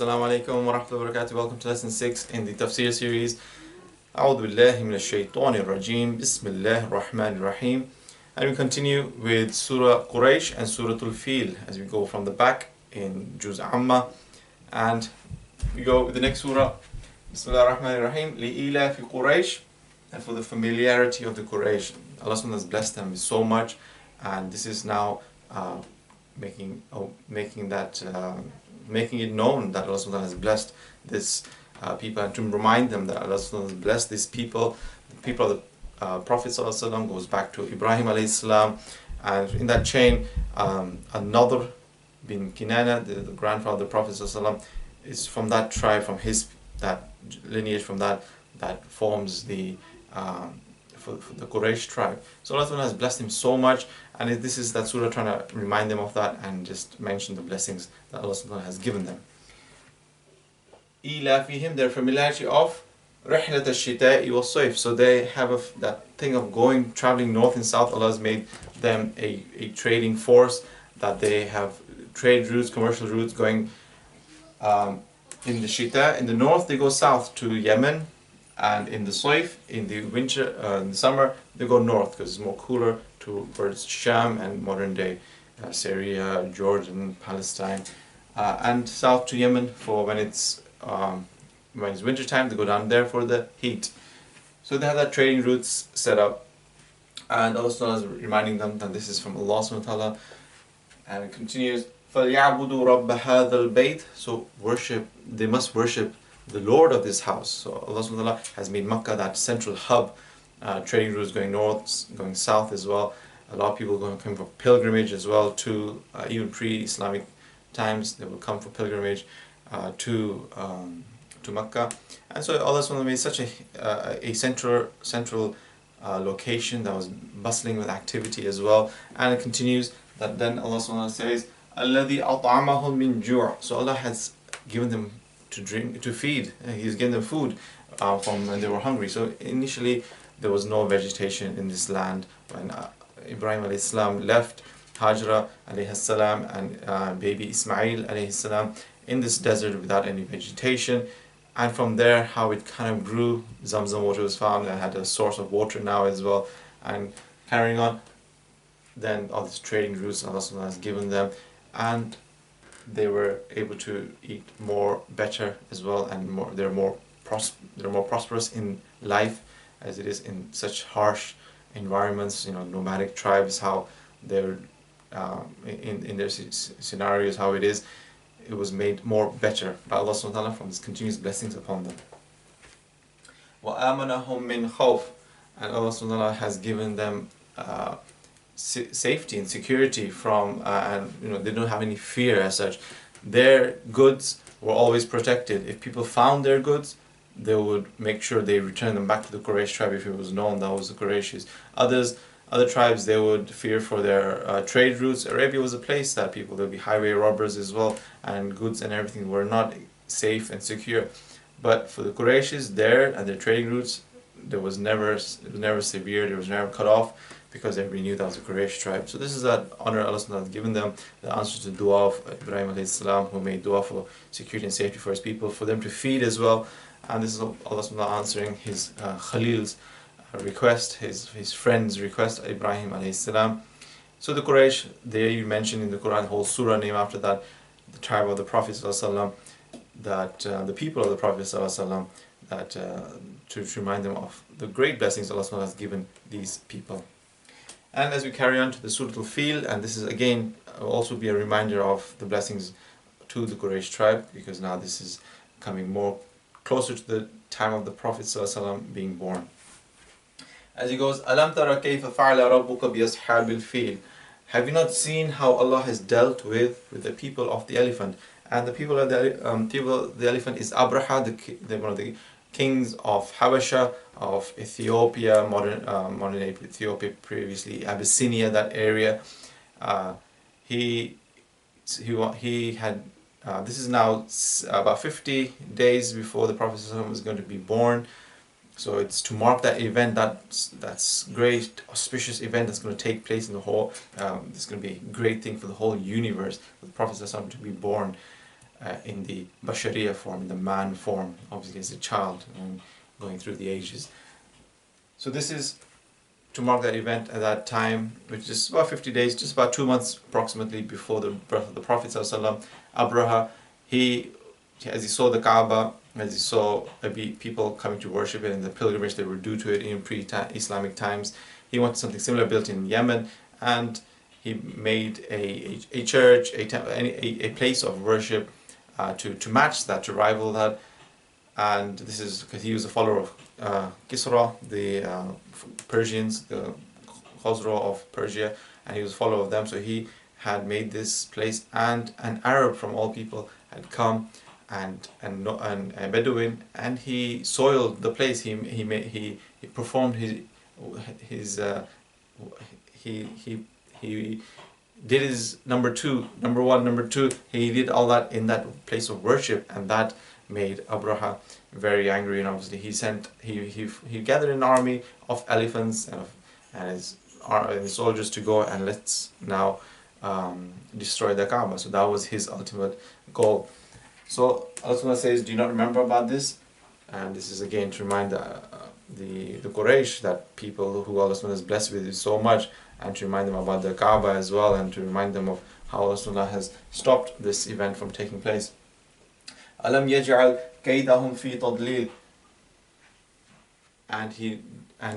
Assalamu alaikum wa rahmatullahi wa barakatuh. Welcome to lesson 6 in the Tafseer series. A'udhu billahi minash shaitanir rajim. Bismillahir rahmanir rahim. And we continue with Surah Quraish and Surah alFil as we go from the back in Juz Amma. And we go with the next surah. Bismillahir rahmanir rahim. Li'ila fi Quraish. And for the familiarity of the Quraysh. Allah subhanahu has blessed them so much. And this is now making it known that Allah subhanahu has blessed this people, and to remind them that Allah subhanahu has blessed these people. The people of the Prophet ﷺ goes back to Ibrahim alayhi salam, and in that chain another bin Kinana, the grandfather of the Prophet ﷺ, is from that tribe, from that lineage, from that forms the for the Quraysh tribe. So Allah has blessed him so much, and this is that surah trying to remind them of that and just mention the blessings that Allah has given them. Ilafihim, their familiarity of Rihlat al-Shita'i wal-Sayf. So they have that thing of traveling north and south. Allah has made them a trading force, that they have trade routes, commercial routes going in the Shita. In the north they go south to Yemen, and in the Sayf, in the winter, in the summer, they go north because it's more cooler towards Sham and modern day Syria, Jordan, Palestine, and south to Yemen for when it's winter time. They go down there for the heat. So they have that trading routes set up, and Allah is reminding them that this is from Allah subhanahu wa ta'ala. And it continues, فَلْيَعْبُدُوا رَبَّ هَذَا الْبَيْتِ. So they must worship the Lord of this house. So Allah subhanahu wa ta'ala has made Makkah that central hub, trading routes going north, going south as well. A lot of people come for pilgrimage as well to even pre-Islamic times. They will come for pilgrimage to Makkah, and so Allah subhanahu wa ta'ala made such a central location that was bustling with activity as well. And it continues that then Allah subhanahu wa ta'ala says, "Alladhi at'amahum min ju'." So Allah has given them to drink, to feed. He's given them food from when they were hungry. So initially there was no vegetation in this land when Ibrahim alayhi salam left Hajra alayhi salam and baby Ismail alayhi salam in this desert without any vegetation. And from there, how it kind of grew, Zamzam water was found and had a source of water now as well. And carrying on, then all these trading routes Allah subhanahu has given them, and they were able to eat better as well, and they're more prosperous in life, as it is in such harsh environments. Nomadic tribes, how they're in their scenarios, how it was made more better by Allah subhanahu wa ta'ala from His continuous blessings upon them. وَآمَنَهُمْ مِنْ خَوْفٍ. And Allah subhanahu wa ta'ala has given them safety and security from, and they don't have any fear as such. Their goods were always protected. If people found their goods, they would make sure they return them back to the Quraysh tribe if it was known that was the Quraishis. Other tribes, they would fear for their trade routes. Arabia was a place that there would be highway robbers as well, and goods and everything were not safe and secure. But for the Quraishis, their trading routes, it was never severe, it was never cut off, because everybody knew that was a Quraysh tribe. So this is that honor Allah has given them, the answer to the dua of Ibrahim alayhi salam, who made dua for security and safety for his people, for them to feed as well. And this is Allah answering his Khalil's request, his friend's request, Ibrahim alayhi salam. So the Quraysh, they mentioned in the Quran, whole surah name after that, the tribe of the Prophet ﷺ, that the people of the Prophet ﷺ, that to remind them of the great blessings Allah has given these people. And as we carry on to the Surah alFil, and this is again will also be a reminder of the blessings to the Quraysh tribe, because now this is coming more closer to the time of the Prophet ﷺ being born. As he goes, Alam tara kayfa fa'ala rabbuka bi ashabil fil. Have you not seen how Allah has dealt with the people of the elephant? And the people of the elephant is Abraha, one of the kings of Habasha, of Ethiopia, modern Ethiopia, previously Abyssinia, that area. He had this is now about 50 days before the Prophet ﷺ was going to be born. So it's to mark that event, that's great auspicious event that's going to take place in the whole. It's going to be a great thing for the whole universe, for the Prophet ﷺ to be born in the Bashariya form, the man form, obviously as a child and going through the ages. So this is to mark that event at that time, which is about 50 days, just about 2 months approximately before the birth of the Prophet ﷺ. Abraha, as he saw the Kaaba, as he saw people coming to worship it and the pilgrimage they were due to it in pre-Islamic times, he wanted something similar built in Yemen, and he made a church, a place of worship to match that, to rival that. And this is because he was a follower of Kisra, the Persians, the Khosrow of Persia, and he was a follower of them. So he had made this place, and an Arab from all people had come, and a Bedouin, and he soiled the place. He performed he did his number one, number two. He did all that in that place of worship, and that made Abraha very angry. And obviously he gathered an army of elephants and his soldiers to go and let's now destroy the Kaaba. So that was his ultimate goal. So Allah says, do you not remember about this? And this is again to remind the Quraish, that people who Allah has blessed with so much, and to remind them about the Kaaba as well, and to remind them of how Allah has stopped this event from taking place. Alam yaj'al kaydahum fi tadlil. And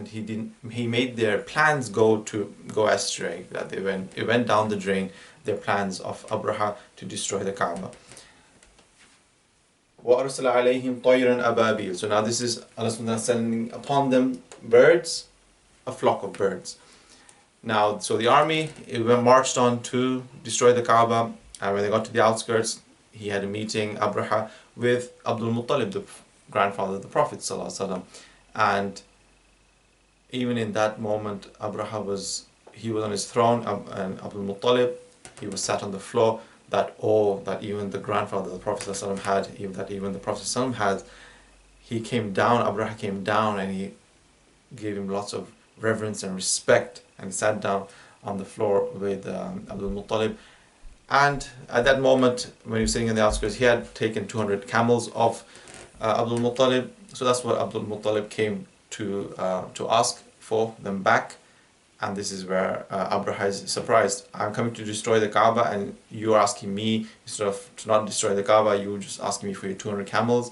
he made their plans go astray, that it went down the drain, their plans of Abraha to destroy the Kaaba. وَأَرْسَلَ عَلَيْهِمْ طَيْرًا أَبَابِيلَ. So now this is Allah sending upon them birds, a flock of birds. Now, so the army, it marched on to destroy the Kaaba, and when they got to the outskirts, he had a meeting, Abraha, with Abdul Muttalib, the grandfather of the Prophet ﷺ. And even in that moment, Abraha was on his throne, and Abdul Muttalib, he was sat on the floor. That awe that even the grandfather of the Prophet ﷺ had, even the Prophet ﷺ had, he came down, Abraha came down, and he gave him lots of reverence and respect, and sat down on the floor with Abdul Muttalib. And at that moment, when he was sitting in the outskirts, he had taken 200 camels of Abdul Muttalib. So that's what Abdul Muttalib came to ask for them back. And this is where Abraha is surprised. I'm coming to destroy the Kaaba, and you're asking me, instead of to not destroy the Kaaba, you're just asking me for your 200 camels.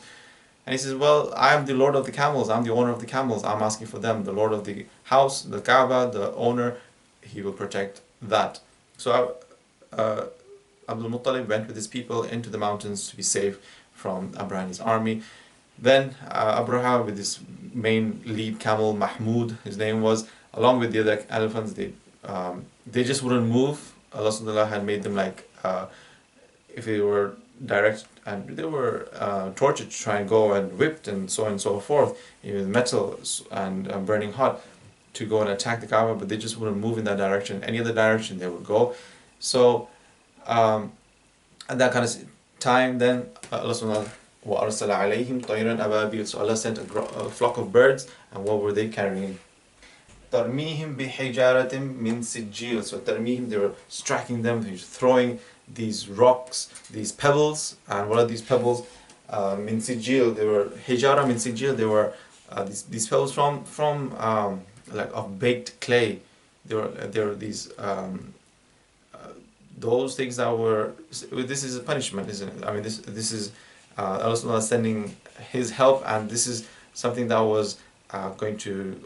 And he says, well, I am the Lord of the camels, I'm the owner of the camels, I'm asking for them. The Lord of the house, the Kaaba, the owner, he will protect that. So Abdul Muttalib went with his people into the mountains to be safe from Abraha and his army. Then Abraha, with his main lead camel, Mahmud, his name was, along with the other elephants, they just wouldn't move. Allah subhanahu wa ta'ala had made them like, if they were direct, and they were tortured to try and go, and whipped and so on and so forth, with metal and burning hot, to go and attack the Kaaba, but they just wouldn't move in that direction. Any other direction they would go. So at that kind of time, then Allah subhanahu wa ta'ala وَأَرْسَلَ عَلَيْهِمْ طَيْرًا أَبَابِيلَ. So Allah sent a flock of birds, and what were they carrying? تَرْمِيهِمْ بِحِجَارَةٍ مِّن سِجِّيلٍ. So تَرْمِيهِمْ, they were striking them, they were throwing these rocks, these pebbles. And what are these pebbles? Min sijil, they were hijara min sijil, they were these pebbles from like of baked clay. They were these those things that were, this is a punishment, isn't it? I mean, this is Allah sending his help, and this is something that was going to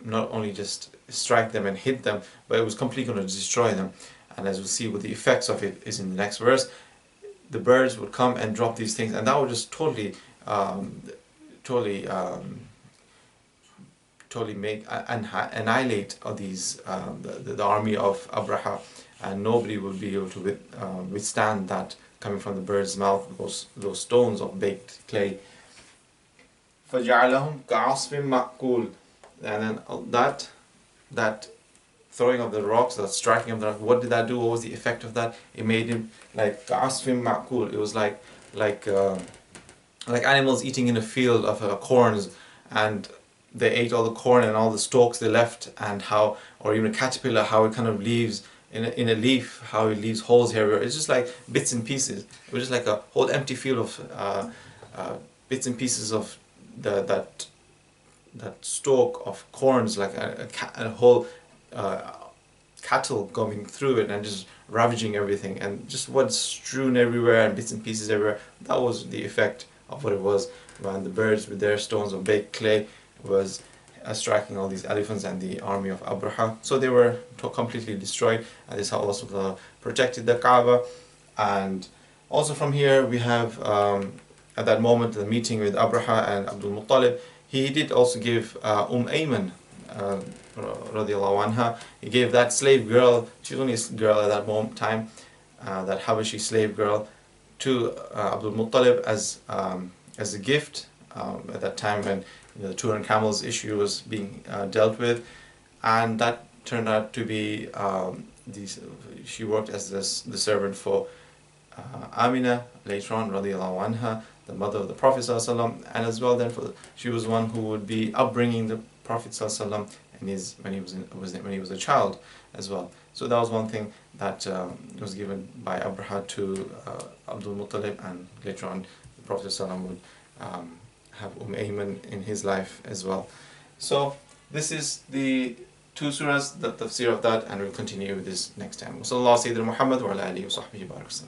not only just strike them and hit them, but it was completely going to destroy them. And as we'll see, what the effects of it is in the next verse, the birds would come and drop these things, and that would just totally make annihilate these the army of Abraha, and nobody would be able to withstand that coming from the bird's mouth, those stones of baked clay. فَجَعَلَهُمْ كَعَصْفٍ مَأْكُولٍ. And then that throwing of the rocks, that striking of the rocks, what did that do? What was the effect of that? It made him like كَعَصْفٍ مَأْكُولٍ. It was like animals eating in a field of corns, and they ate all the corn and all the stalks they left, and or even a caterpillar, how it kind of leaves in a leaf, how it leaves holes everywhere. It's just like bits and pieces. It was just like a whole empty field of bits and pieces of that stalk of corns, like a whole cattle going through it and just ravaging everything, and just what's strewn everywhere and bits and pieces everywhere. That was the effect of what it was when the birds with their stones of baked clay was striking all these elephants and the army of Abraha. So they were completely destroyed, and this is how Allah subhanahu wa ta'ala protected the Kaaba. And also from here we have at that moment the meeting with Abraha and Abdul Muttalib. He did also give Ayman radiallahu anha, he gave that slave girl, she was only a girl at that time, that Habashi slave girl, to Abdul Muttalib as a gift at that time when the 200 camels issue was being dealt with. And that turned out to be she worked as the servant for Amina later on radiallahu anha, the mother of the Prophet ﷺ, and as well then she was one who would be upbringing the Prophet ﷺ when he was a child as well. So that was one thing that was given by Abraha to Abdul Muttalib, and later on the Prophet ﷺ would have Ayman in his life as well. So this is the two surahs, the tafsir of that, and we'll continue with this next time. Wa sallallahu Sayyidina Muhammad wa ala alihi wa sahbihi wa sallam.